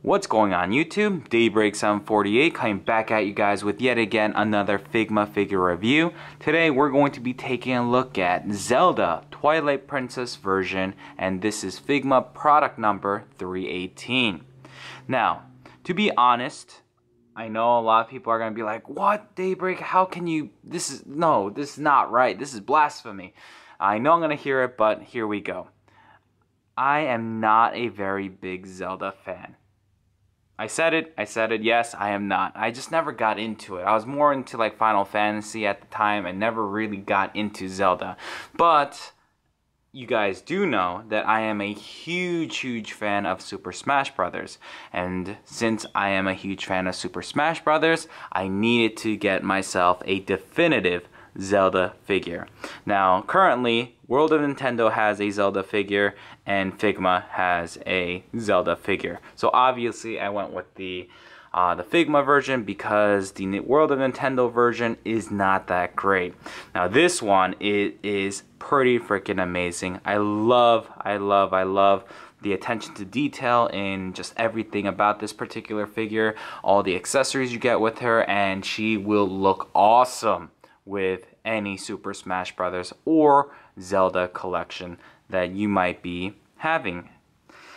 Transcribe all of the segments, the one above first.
What's going on YouTube? Daybreak748 coming back at you guys with yet again another Figma figure review. Today we're going to be taking a look at Zelda Twilight Princess version, and this is Figma product number 318. Now, to be honest, I know a lot of people are going to be like, what, Daybreak, how can you, this is not right, this is blasphemy. I know I'm going to hear it, but here we go. I am not a very big Zelda fan. I said it, yes, I am not. I just never got into it. I was more into like Final Fantasy at the time and never really got into Zelda. But you guys do know that I am a huge fan of Super Smash Bros. And since I am a huge fan of Super Smash Bros., I needed to get myself a definitive Zelda figure. Now, currently, World of Nintendo has a Zelda figure and Figma has a Zelda figure. So obviously, I went with the Figma version because the World of Nintendo version is not that great. Now, this one is pretty freaking amazing. I love the attention to detail in just everything about this particular figure, all the accessories you get with her, and she will look awesome with any Super Smash Bros. Or Zelda collection that you might be having.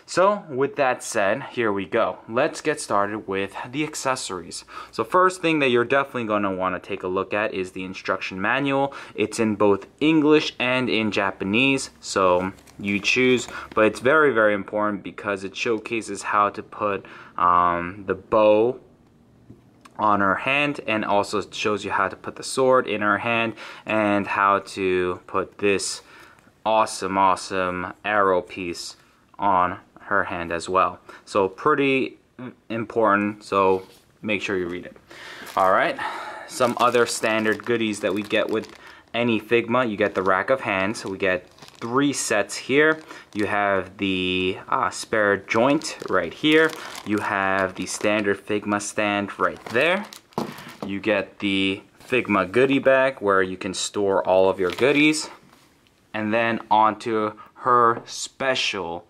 So with that said, here we go. Let's get started with the accessories. So first thing that you're definitely going to want to take a look at is the instruction manual. It's in both English and in Japanese, so you choose, but it's very important because it showcases how to put the bow on her hand, and also shows you how to put the sword in her hand and how to put this awesome arrow piece on her hand as well. So pretty important, so make sure you read it. Alright, some other standard goodies that we get with any Figma. You get the rack of hands, so we get 3 sets here. You have the spare joint right here. You have the standard Figma stand right there. You get the Figma goodie bag where you can store all of your goodies. And then onto her special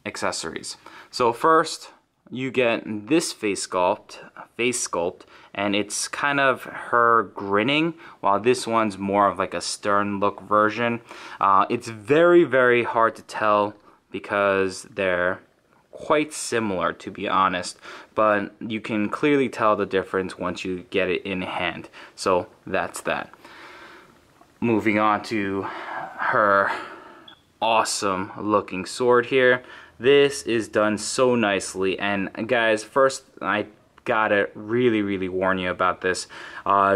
accessories. So first, you get this face sculpt, and it's kind of her grinning, while this one's more of like a stern look version. It's very hard to tell because they're quite similar, to be honest, but you can clearly tell the difference once you get it in hand. So that's that. Moving on to her awesome looking sword here. This is done so nicely, and guys, first I gotta really warn you about this.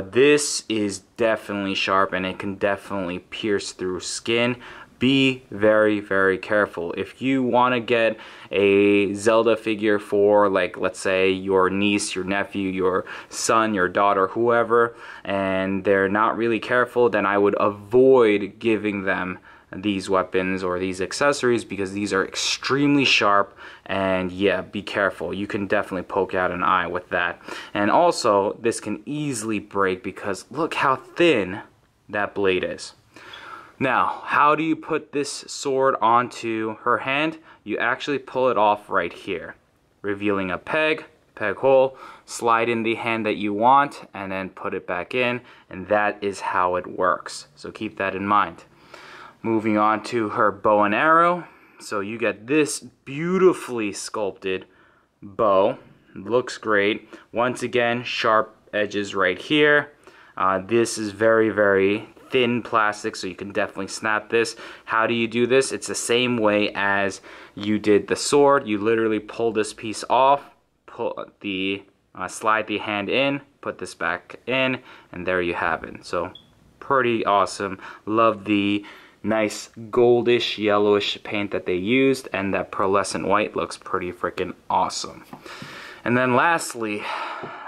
This is definitely sharp and it can definitely pierce through skin. Be very careful. If you want to get a Zelda figure for, like, let's say your niece, your nephew, your son, your daughter, whoever, and they're not really careful, then I would avoid giving them these weapons or these accessories because these are extremely sharp, and yeah, be careful. You can definitely poke out an eye with that. And also, this can easily break because look how thin that blade is. Now, how do you put this sword onto her hand? You actually pull it off right here, revealing a peg hole, slide in the hand that you want, and then put it back in, and that is how it works. So keep that in mind. Moving on to her bow and arrow. So you get this beautifully sculpted bow. Looks great. Once again, sharp edges right here. This is very thin plastic, so you can definitely snap this. How do you do this? It's the same way as you did the sword. You literally pull this piece off, slide the hand in, put this back in, and there you have it. So pretty awesome. Love the nice goldish yellowish paint that they used, and that pearlescent white looks pretty freaking awesome. And then lastly,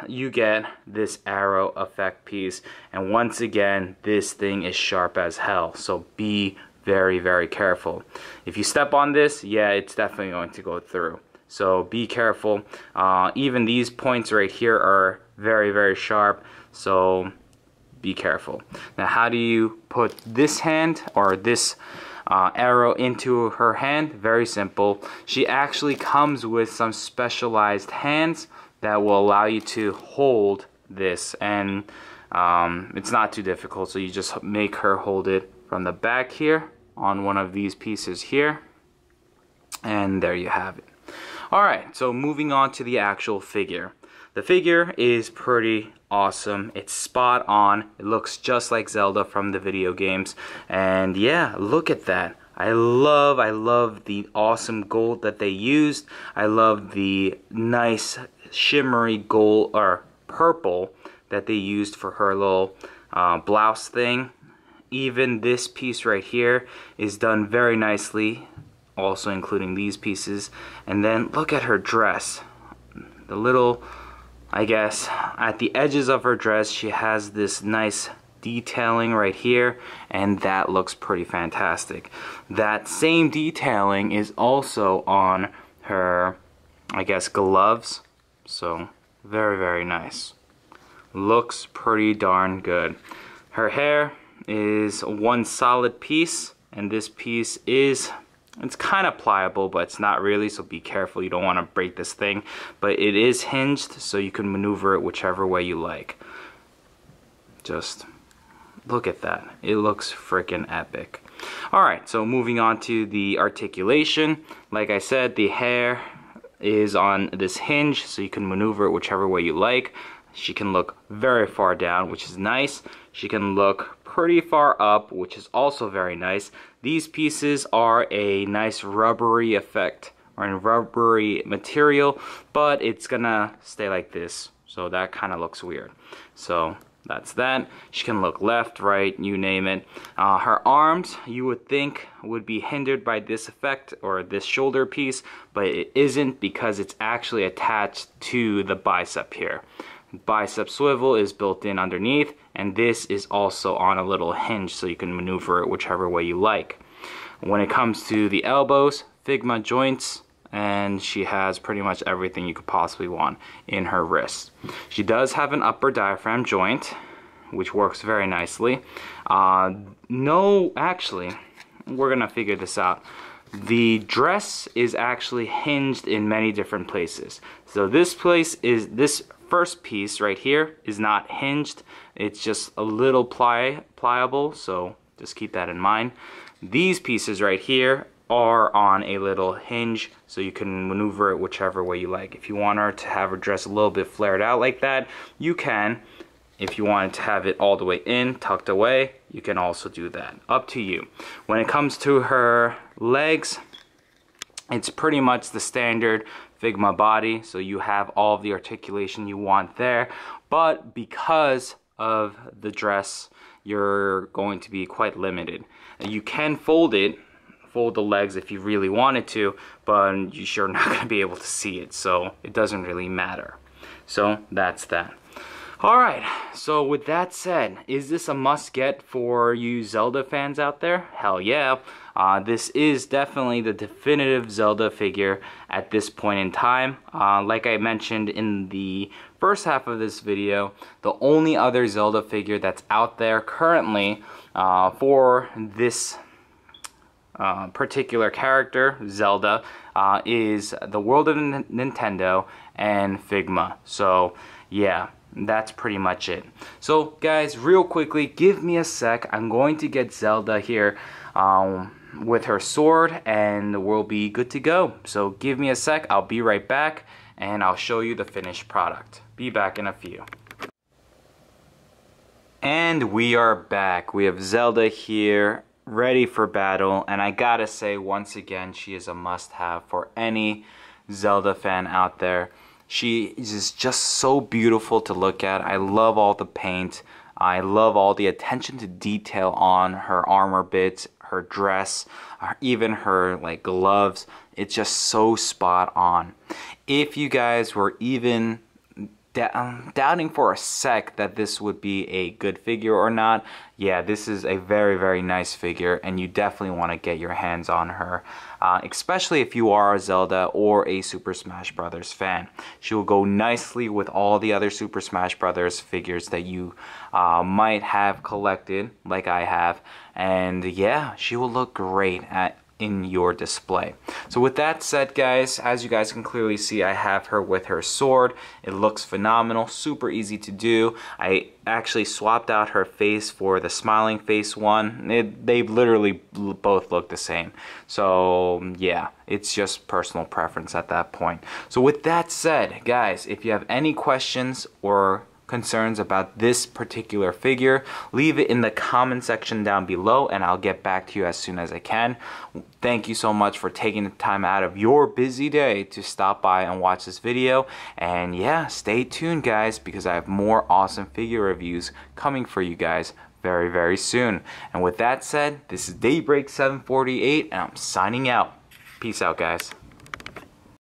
you get this arrow effect piece, and once again, this thing is sharp as hell, so be very careful. If you step on this, yeah, it's definitely going to go through, so be careful. Even these points right here are very sharp, so be careful. Now, how do you put this hand or this arrow into her hand. Very simple. She actually comes with some specialized hands that will allow you to hold this, and it's not too difficult, so you just make her hold it from the back here on one of these pieces here, and there you have it. Alright, so moving on to the actual figure. The figure is pretty awesome. It's spot on. It looks just like Zelda from the video games, and yeah, look at that. I love the awesome gold that they used. I love the nice shimmery gold or purple that they used for her little blouse thing. Even this piece right here is done very nicely, also including these pieces. And then look at her dress. The little, I guess, at the edges of her dress, she has this nice detailing right here, and that looks pretty fantastic. That same detailing is also on her, I guess, gloves. So very nice. Looks pretty darn good. Her hair is one solid piece, and this piece is, it's kind of pliable, but it's not really, so be careful. You don't want to break this thing, but it is hinged, so you can maneuver it whichever way you like. Just look at that. It looks freaking epic. Alright, so moving on to the articulation. Like I said, the hair is on this hinge, so you can maneuver it whichever way you like. She can look very far down, which is nice. She can look pretty far up, which is also very nice. These pieces are a nice rubbery effect, or a rubbery material, but it's gonna stay like this, so that kind of looks weird. So that's that. She can look left, right, you name it. Her arms, you would think, would be hindered by this effect or this shoulder piece, but it isn't, because it's actually attached to the bicep here. Bicep swivel is built in underneath, and this is also on a little hinge, so you can maneuver it whichever way you like. When it comes to the elbows, Figma joints, and she has pretty much everything you could possibly want in her wrist. She does have an upper diaphragm joint, which works very nicely. No, actually, we're gonna figure this out. The dress is actually hinged in many different places. So this first piece right here is not hinged. It's just a little pliable, so just keep that in mind. These pieces right here are on a little hinge, so you can maneuver it whichever way you like. If you want her to have her dress a little bit flared out like that, you can. If you wanted to have it all the way in, tucked away, you can also do that. Up to you. When it comes to her legs, it's pretty much the standard Figma body, so you have all of the articulation you want there, but because of the dress, you're going to be quite limited. You can fold the legs if you really wanted to, but you're not going to be able to see it, so it doesn't really matter. So that's that. Alright, so with that said, is this a must-get for you Zelda fans out there? Hell yeah. This is definitely the definitive Zelda figure at this point in time. Like I mentioned in the first half of this video, the only other Zelda figure that's out there currently for this particular character, Zelda, is the World of Nintendo and Figma. So yeah, that's pretty much it. So guys, real quickly, give me a sec. I'm going to get Zelda here with her sword, and we'll be good to go. So give me a sec, I'll be right back, and I'll show you the finished product. Be back in a few. And we are back. We have Zelda here, ready for battle, and I gotta say, once again, she is a must-have for any Zelda fan out there. She is just so beautiful to look at. I love all the paint. I love all the attention to detail on her armor bits, her dress, even her like gloves. It's just so spot on. If you guys were even doubting for a sec that this would be a good figure or not. Yeah, this is a very, very nice figure, and you definitely want to get your hands on her, especially if you are a Zelda or a Super Smash Bros. Fan. She will go nicely with all the other Super Smash Bros. Figures that you might have collected, like I have, and yeah, she will look great in your display. So with that said, guys, as you guys can clearly see, I have her with her sword. It looks phenomenal, super easy to do. I actually swapped out her face for the smiling face one. They literally both look the same. So yeah, it's just personal preference at that point. So with that said, guys, if you have any questions or concerns about this particular figure, leave it in the comment section down below and I'll get back to you as soon as I can. Thank you so much for taking the time out of your busy day to stop by and watch this video, and yeah, stay tuned guys, because I have more awesome figure reviews coming for you guys very, very soon. And with that said, this is Daybreak 748 and I'm signing out. Peace out guys.